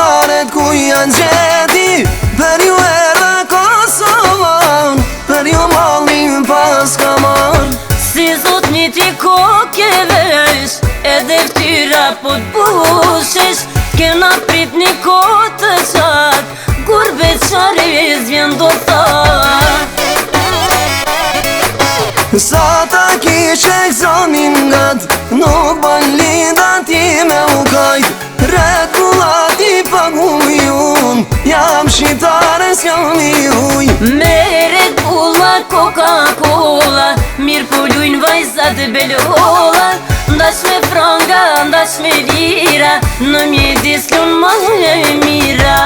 shqiptaret ku janë gjeti, për ju era Kosovan, për ju mallin pas ka marr. Si zot një ti koke vesh, edhe ftyra po t'bushesh, kena prit një kohë të qatë, kur beqaris vjen do tha. Sa ta kishe gzonin gat, nuk ban linda ti me u kajt, regullat i pagujun, jam shqiptare s'jam i uj. Me Red Bulla, Coca-Cola, mirë po lujnë vajzat belola, ndash me franga, ndash me lira, në mjedis lunë më e mira.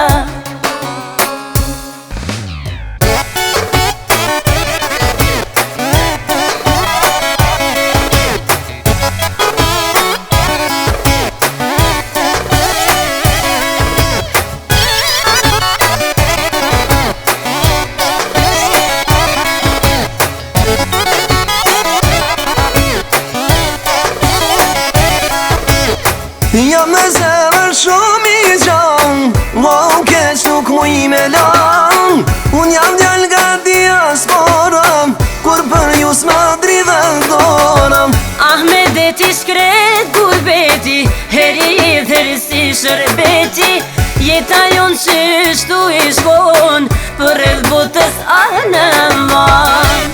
Jam me zemër shumë i gjan, ma u keq nuk mu i me lan. Unë jam djall nga diasporam, kur për ju s'ma dridhe donam. Ahmedeti shkret gurbeti, herit herisi shërbeti, jeta jon qështu i shkon, për rreth botës anë man.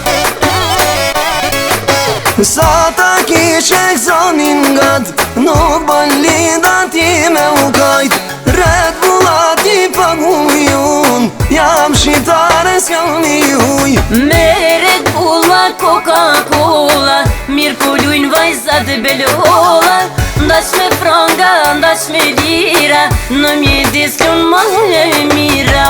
Sa ta kishe gzonin gat, nuk ban linda ti me u kajt, Red Bullat i pagujun, jam shqiptare s'jam i uj. Me Red Bulla, Coca-Cola, mirë po lujnë vajzat belola, ndash me franga, ndash me lira, në mjedis lunë më e mira.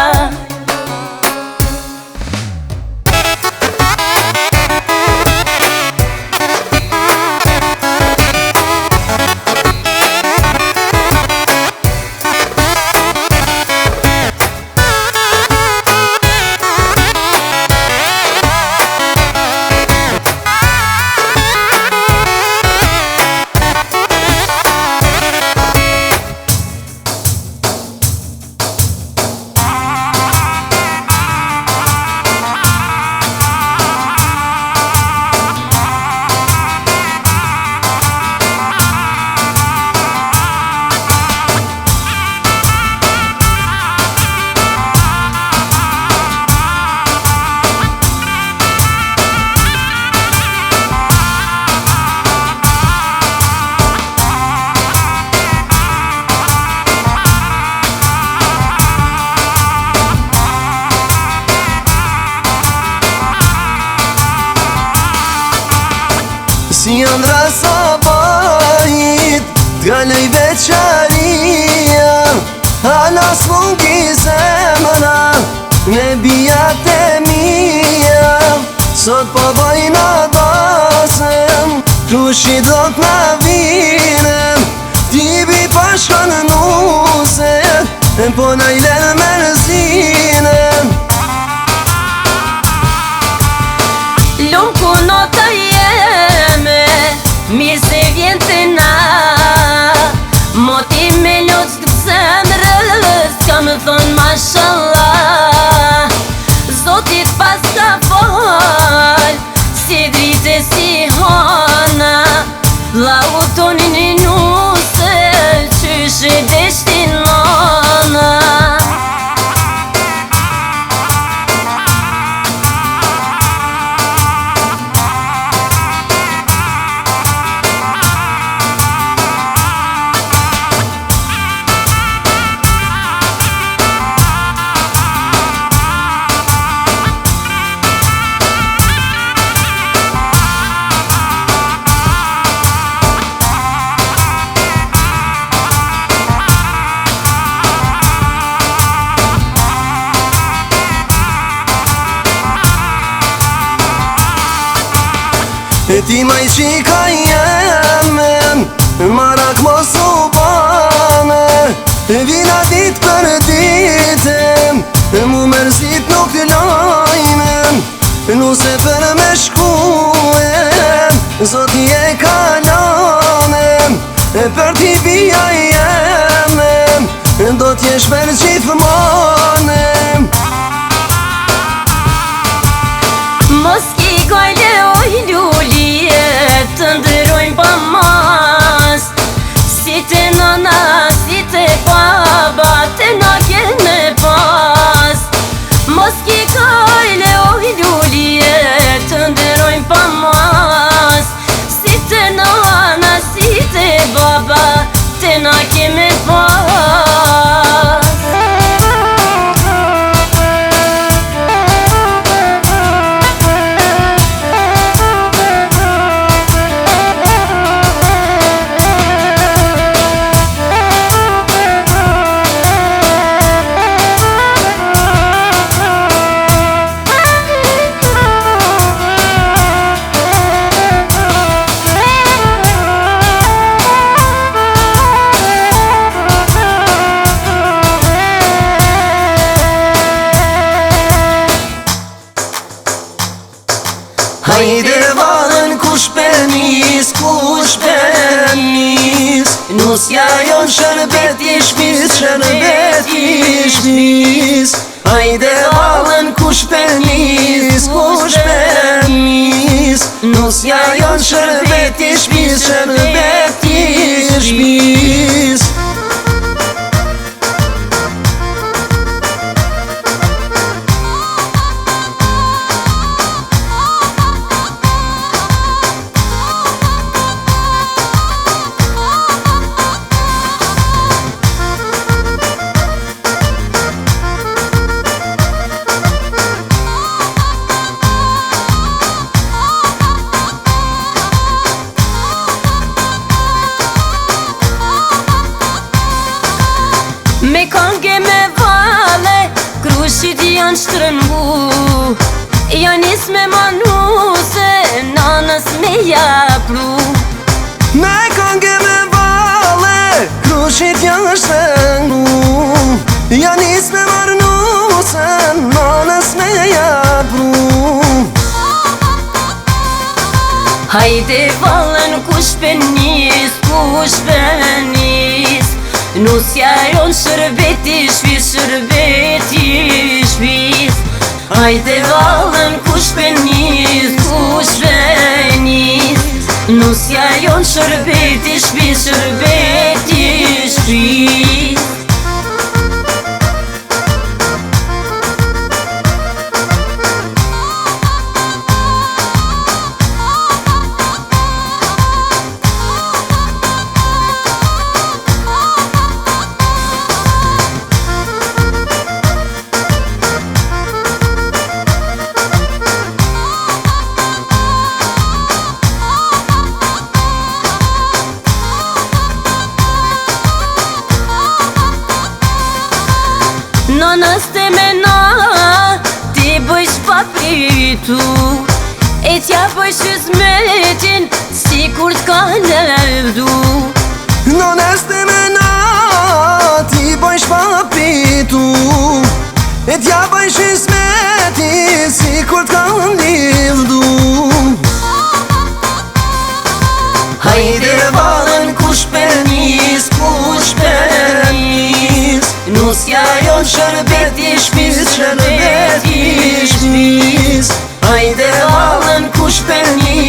Si janë rasa bajit, t'gallej veçaria, hala s'mungi zemra, me bijat e mija. Sot po bajna dasem, krushi do t'na vinem, ti bi pashkon nuse, po najlen merzinem. Lumë ku nota jeme, mirë se vjen të na, moti me loq të zemrës, ka më thonë mashallah. Zotit pas ka fal, si drite si hana, vlau tonin e nuse, qyshe deshti nana. E ti ma i qika jemen, marak mos u bane, vina dit për ditem, mu mërzit nuk t'lajmen, nuse për me shkuem, zoti e kalanem, për t'i bia jemen, do t'jesh jon shërbeti shpis, shërbeti shpis. Hajde valën kush penis, kush penis. Nusja jon shërbeti shpis, shërbeti shpis. Me kange me vale, krushit janë shtrëngu. Janë nis me manuse, nanës me japru. Me kange me vale, krushit janë shtrëngu. Janë nis me marnuse, nanës me japru. Hajde valën kush penis, kush penis. Nusja jon shërbeti shpis, shërbeti shpis. Hajde valën kush penis, kush penis. Nusja jon shërbeti shpis, shërbeti shpis. Nanës te mena, ti bëjsh pa pritu. E t'ja bëjsh hizmetin, si kur t'ka levdu. Nanës te mena, ti bëjsh pa pritu. E t'ja bëjsh hizmetin, si kur t'ka levdu. Hajde valën kush penis, kush penis. Nusja jon shërbeti shpis, shërbeti shpis. Hajde valën kush penis.